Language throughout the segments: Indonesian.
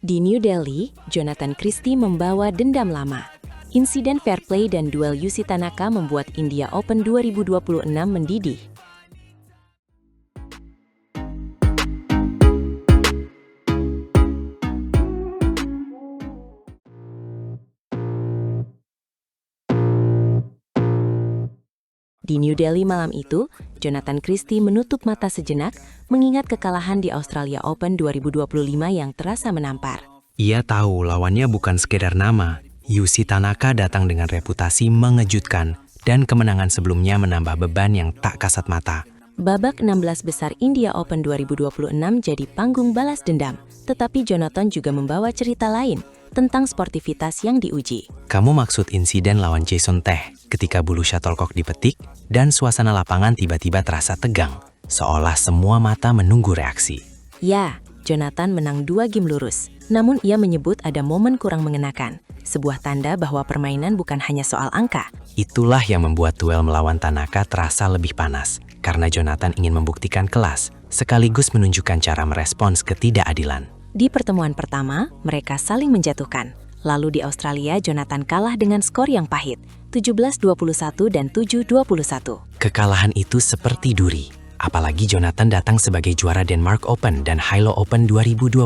Di New Delhi, Jonathan Christie membawa dendam lama. Insiden fair play dan duel Yusi Tanaka membuat India Open 2026 mendidih. Di New Delhi malam itu, Jonathan Christie menutup mata sejenak mengingat kekalahan di Australia Open 2025 yang terasa menampar. Ia tahu lawannya bukan sekedar nama. Yusi Tanaka datang dengan reputasi mengejutkan dan kemenangan sebelumnya menambah beban yang tak kasat mata. Babak 16 besar India Open 2026 jadi panggung balas dendam, tetapi Jonathan juga membawa cerita lain tentang sportivitas yang diuji. Kamu maksud insiden lawan Jason Teh ketika bulu shuttlecock dipetik dan suasana lapangan tiba-tiba terasa tegang, seolah semua mata menunggu reaksi. Ya, Jonathan menang 2 game lurus, namun ia menyebut ada momen kurang mengenakan, sebuah tanda bahwa permainan bukan hanya soal angka. Itulah yang membuat duel melawan Tanaka terasa lebih panas, karena Jonathan ingin membuktikan kelas, sekaligus menunjukkan cara merespons ketidakadilan. Di pertemuan pertama, mereka saling menjatuhkan. Lalu di Australia, Jonathan kalah dengan skor yang pahit, 17-21 dan 7-21. Kekalahan itu seperti duri, apalagi Jonathan datang sebagai juara Denmark Open dan Hilo Open 2025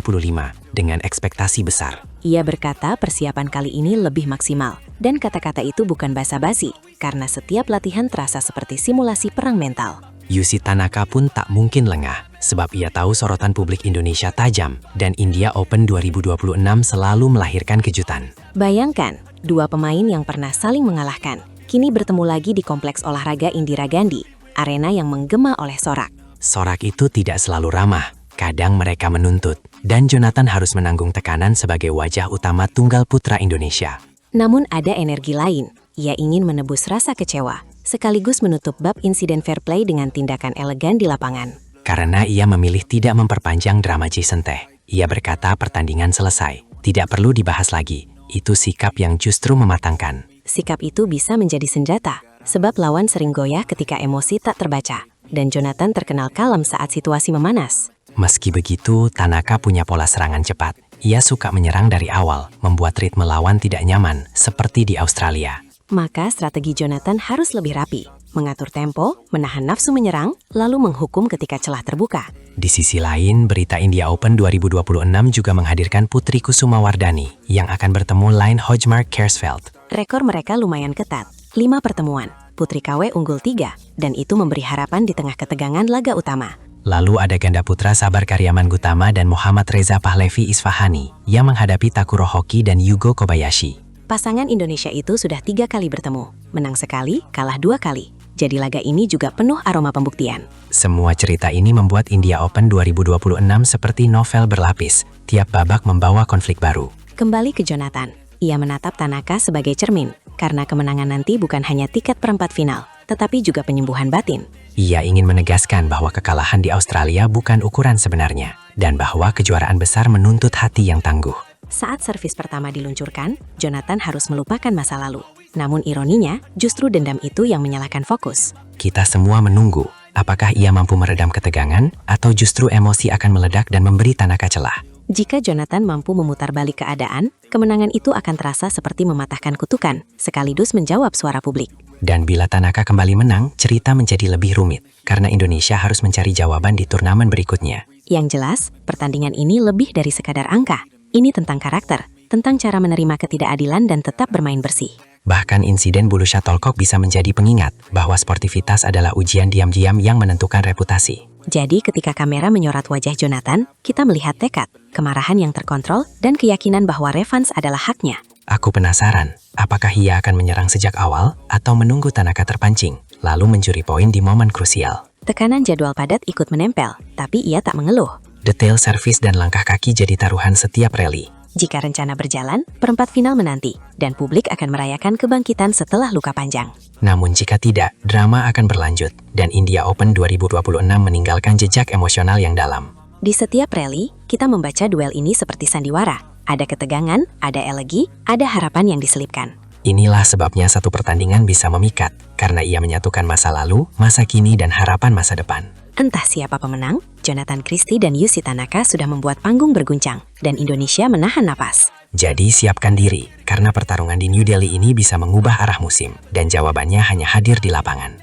dengan ekspektasi besar. Ia berkata persiapan kali ini lebih maksimal, dan kata-kata itu bukan basa-basi, karena setiap latihan terasa seperti simulasi perang mental. Yusi Tanaka pun tak mungkin lengah, sebab ia tahu sorotan publik Indonesia tajam, dan India Open 2026 selalu melahirkan kejutan. Bayangkan, 2 pemain yang pernah saling mengalahkan, kini bertemu lagi di Kompleks Olahraga Indira Gandhi, arena yang menggema oleh sorak. Sorak itu tidak selalu ramah, kadang mereka menuntut, dan Jonathan harus menanggung tekanan sebagai wajah utama tunggal putra Indonesia. Namun ada energi lain, ia ingin menebus rasa kecewa, sekaligus menutup bab insiden fair play dengan tindakan elegan di lapangan. Karena ia memilih tidak memperpanjang drama Jason Teh, ia berkata pertandingan selesai, tidak perlu dibahas lagi. Itu sikap yang justru mematangkan. Sikap itu bisa menjadi senjata, sebab lawan sering goyah ketika emosi tak terbaca, dan Jonathan terkenal kalem saat situasi memanas. Meski begitu, Tanaka punya pola serangan cepat. Ia suka menyerang dari awal, membuat ritme lawan tidak nyaman, seperti di Australia. Maka strategi Jonathan harus lebih rapi, mengatur tempo, menahan nafsu menyerang, lalu menghukum ketika celah terbuka. Di sisi lain, berita India Open 2026 juga menghadirkan Putri Kusumawardhani yang akan bertemu lain Hojmark Kersfeld. Rekor mereka lumayan ketat, 5 pertemuan, Putri KW unggul 3, dan itu memberi harapan di tengah ketegangan laga utama. Lalu ada ganda putra Sabar Karyaman Gutama dan Muhammad Reza Pahlavi Isfahani yang menghadapi Takuro Hoki dan Yugo Kobayashi. Pasangan Indonesia itu sudah 3 kali bertemu, menang sekali, kalah 2 kali. Jadi laga ini juga penuh aroma pembuktian. Semua cerita ini membuat India Open 2026 seperti novel berlapis, tiap babak membawa konflik baru. Kembali ke Jonathan, ia menatap Tanaka sebagai cermin, karena kemenangan nanti bukan hanya tiket perempat final, tetapi juga penyembuhan batin. Ia ingin menegaskan bahwa kekalahan di Australia bukan ukuran sebenarnya, dan bahwa kejuaraan besar menuntut hati yang tangguh. Saat servis pertama diluncurkan, Jonathan harus melupakan masa lalu. Namun ironinya, justru dendam itu yang menyalahkan fokus. Kita semua menunggu, apakah ia mampu meredam ketegangan, atau justru emosi akan meledak dan memberi Tanaka celah. Jika Jonathan mampu memutar balik keadaan, kemenangan itu akan terasa seperti mematahkan kutukan, sekaligus menjawab suara publik. Dan bila Tanaka kembali menang, cerita menjadi lebih rumit, karena Indonesia harus mencari jawaban di turnamen berikutnya. Yang jelas, pertandingan ini lebih dari sekadar angka. Ini tentang karakter, tentang cara menerima ketidakadilan dan tetap bermain bersih. Bahkan insiden bulu shuttlecock bisa menjadi pengingat bahwa sportivitas adalah ujian diam-diam yang menentukan reputasi. Jadi ketika kamera menyorot wajah Jonathan, kita melihat tekad, kemarahan yang terkontrol, dan keyakinan bahwa revans adalah haknya. Aku penasaran, apakah ia akan menyerang sejak awal atau menunggu Tanaka terpancing, lalu mencuri poin di momen krusial. Tekanan jadwal padat ikut menempel, tapi ia tak mengeluh. Detail servis dan langkah kaki jadi taruhan setiap rally. Jika rencana berjalan, perempat final menanti, dan publik akan merayakan kebangkitan setelah luka panjang. Namun jika tidak, drama akan berlanjut, dan India Open 2026 meninggalkan jejak emosional yang dalam. Di setiap rally, kita membaca duel ini seperti sandiwara. Ada ketegangan, ada elegi, ada harapan yang diselipkan. Inilah sebabnya satu pertandingan bisa memikat, karena ia menyatukan masa lalu, masa kini, dan harapan masa depan. Entah siapa pemenang, Jonathan Christie dan Yusi Tanaka sudah membuat panggung berguncang, dan Indonesia menahan napas. Jadi siapkan diri, karena pertarungan di New Delhi ini bisa mengubah arah musim, dan jawabannya hanya hadir di lapangan.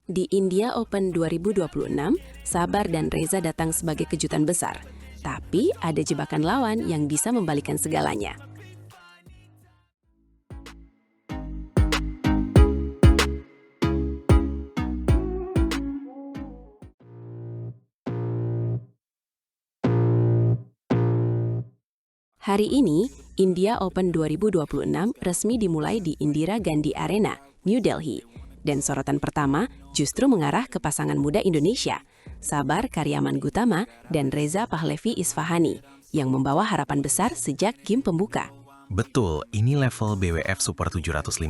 Di India Open 2026, Sabar dan Reza datang sebagai kejutan besar. Tapi ada jebakan lawan yang bisa membalikkan segalanya. Hari ini, India Open 2026 resmi dimulai di Indira Gandhi Arena, New Delhi. Dan sorotan pertama justru mengarah ke pasangan muda Indonesia, Sabar Karyaman Gutama dan Reza Pahlevi Isfahani, yang membawa harapan besar sejak game pembuka. Betul, ini level BWF Super 750,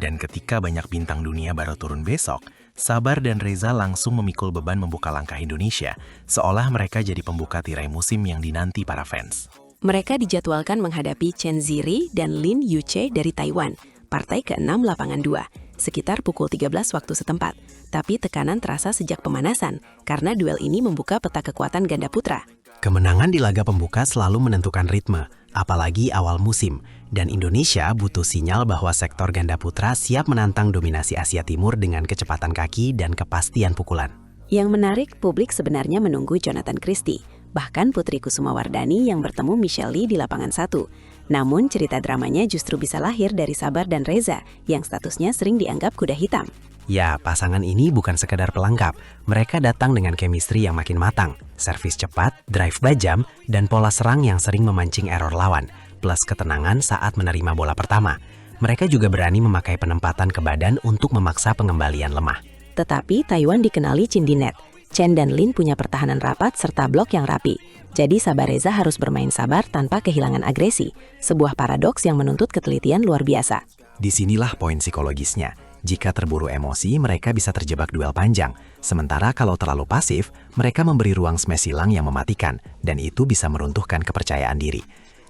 dan ketika banyak bintang dunia baru turun besok, Sabar dan Reza langsung memikul beban membuka langkah Indonesia, seolah mereka jadi pembuka tirai musim yang dinanti para fans. Mereka dijadwalkan menghadapi Chen Ziri dan Lin Yuche dari Taiwan, partai ke-6 lapangan 2. Sekitar pukul 13 waktu setempat. Tapi tekanan terasa sejak pemanasan, karena duel ini membuka peta kekuatan ganda putra. Kemenangan di laga pembuka selalu menentukan ritme, apalagi awal musim. Dan Indonesia butuh sinyal bahwa sektor ganda putra siap menantang dominasi Asia Timur dengan kecepatan kaki dan kepastian pukulan. Yang menarik, publik sebenarnya menunggu Jonathan Christie, bahkan Putri Kusumawardhani yang bertemu Michelle Lee di lapangan 1. Namun cerita dramanya justru bisa lahir dari Sabar dan Reza yang statusnya sering dianggap kuda hitam. Ya, pasangan ini bukan sekedar pelengkap. Mereka datang dengan chemistry yang makin matang, servis cepat, drive bajam, dan pola serang yang sering memancing error lawan, plus ketenangan saat menerima bola pertama. Mereka juga berani memakai penempatan ke badan untuk memaksa pengembalian lemah. Tetapi Taiwan dikenali cindinet. Chen dan Lin punya pertahanan rapat serta blok yang rapi. Jadi Sabar Reza harus bermain sabar tanpa kehilangan agresi. Sebuah paradoks yang menuntut ketelitian luar biasa. Disinilah poin psikologisnya. Jika terburu emosi, mereka bisa terjebak duel panjang. Sementara kalau terlalu pasif, mereka memberi ruang smash silang yang mematikan, dan itu bisa meruntuhkan kepercayaan diri.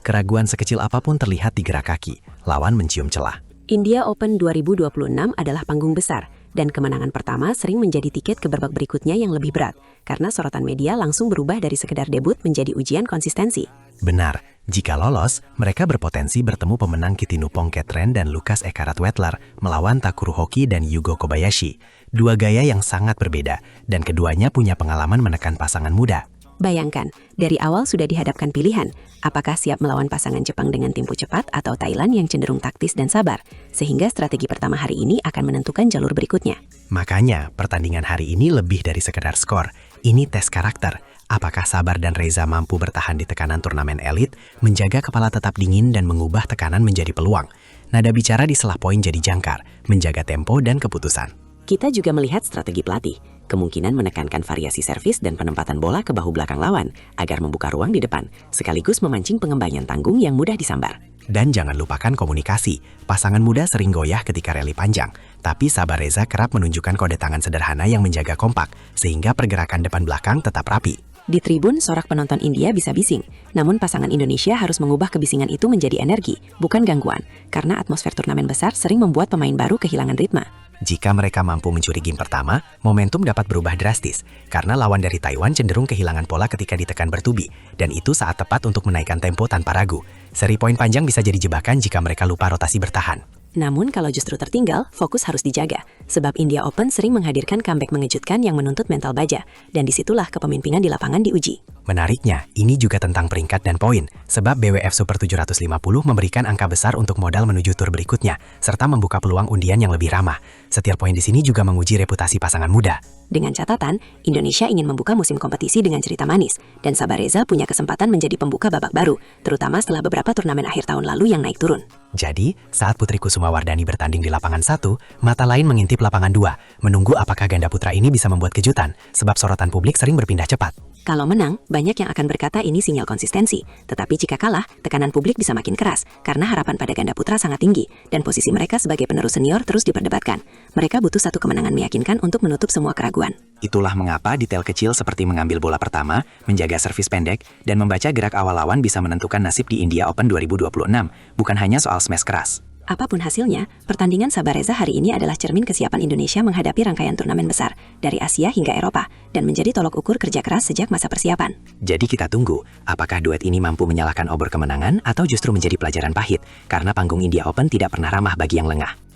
Keraguan sekecil apapun terlihat di gerak kaki, lawan mencium celah. India Open 2026 adalah panggung besar, dan kemenangan pertama sering menjadi tiket ke babak berikutnya yang lebih berat, karena sorotan media langsung berubah dari sekedar debut menjadi ujian konsistensi. Benar, jika lolos, mereka berpotensi bertemu pemenang Kitinupong Ketren dan Lukas Ekaratwetler melawan Takuru Hoki dan Yugo Kobayashi. Dua gaya yang sangat berbeda, dan keduanya punya pengalaman menekan pasangan muda. Bayangkan, dari awal sudah dihadapkan pilihan, apakah siap melawan pasangan Jepang dengan tempo cepat atau Thailand yang cenderung taktis dan sabar, sehingga strategi pertama hari ini akan menentukan jalur berikutnya. Makanya, pertandingan hari ini lebih dari sekedar skor. Ini tes karakter. Apakah Sabar dan Reza mampu bertahan di tekanan turnamen elit, menjaga kepala tetap dingin dan mengubah tekanan menjadi peluang. Nada bicara di selah poin jadi jangkar, menjaga tempo dan keputusan. Kita juga melihat strategi pelatih, kemungkinan menekankan variasi servis dan penempatan bola ke bahu belakang lawan agar membuka ruang di depan, sekaligus memancing pengembalian tanggung yang mudah disambar. Dan jangan lupakan komunikasi. Pasangan muda sering goyah ketika rally panjang, tapi Sabar Reza kerap menunjukkan kode tangan sederhana yang menjaga kompak, sehingga pergerakan depan belakang tetap rapi. Di tribun, sorak penonton India bisa bising, namun pasangan Indonesia harus mengubah kebisingan itu menjadi energi, bukan gangguan, karena atmosfer turnamen besar sering membuat pemain baru kehilangan ritme. Jika mereka mampu mencuri game pertama, momentum dapat berubah drastis, karena lawan dari Taiwan cenderung kehilangan pola ketika ditekan bertubi, dan itu saat tepat untuk menaikkan tempo tanpa ragu. Seri poin panjang bisa jadi jebakan jika mereka lupa rotasi bertahan. Namun kalau justru tertinggal, fokus harus dijaga, sebab India Open sering menghadirkan comeback mengejutkan yang menuntut mental baja, dan disitulah kepemimpinan di lapangan diuji. Menariknya, ini juga tentang peringkat dan poin, sebab BWF Super 750 memberikan angka besar untuk modal menuju tur berikutnya, serta membuka peluang undian yang lebih ramah. Setiap poin di sini juga menguji reputasi pasangan muda. Dengan catatan, Indonesia ingin membuka musim kompetisi dengan cerita manis, dan Sabar Reza punya kesempatan menjadi pembuka babak baru, terutama setelah beberapa turnamen akhir tahun lalu yang naik turun. Jadi, saat Putri Kusumawardhani bertanding di lapangan 1, mata lain mengintip lapangan 2, menunggu apakah ganda putra ini bisa membuat kejutan, sebab sorotan publik sering berpindah cepat. Kalau menang, banyak yang akan berkata ini sinyal konsistensi. Tetapi jika kalah, tekanan publik bisa makin keras, karena harapan pada ganda putra sangat tinggi, dan posisi mereka sebagai penerus senior terus diperdebatkan. Mereka butuh satu kemenangan meyakinkan untuk menutup semua keraguan. Itulah mengapa detail kecil seperti mengambil bola pertama, menjaga servis pendek, dan membaca gerak awal lawan bisa menentukan nasib di India Open 2026, bukan hanya soal smash keras. Apapun hasilnya, pertandingan Sabareza hari ini adalah cermin kesiapan Indonesia menghadapi rangkaian turnamen besar, dari Asia hingga Eropa, dan menjadi tolok ukur kerja keras sejak masa persiapan. Jadi kita tunggu, apakah duet ini mampu menyalakan obor kemenangan atau justru menjadi pelajaran pahit, karena panggung India Open tidak pernah ramah bagi yang lengah.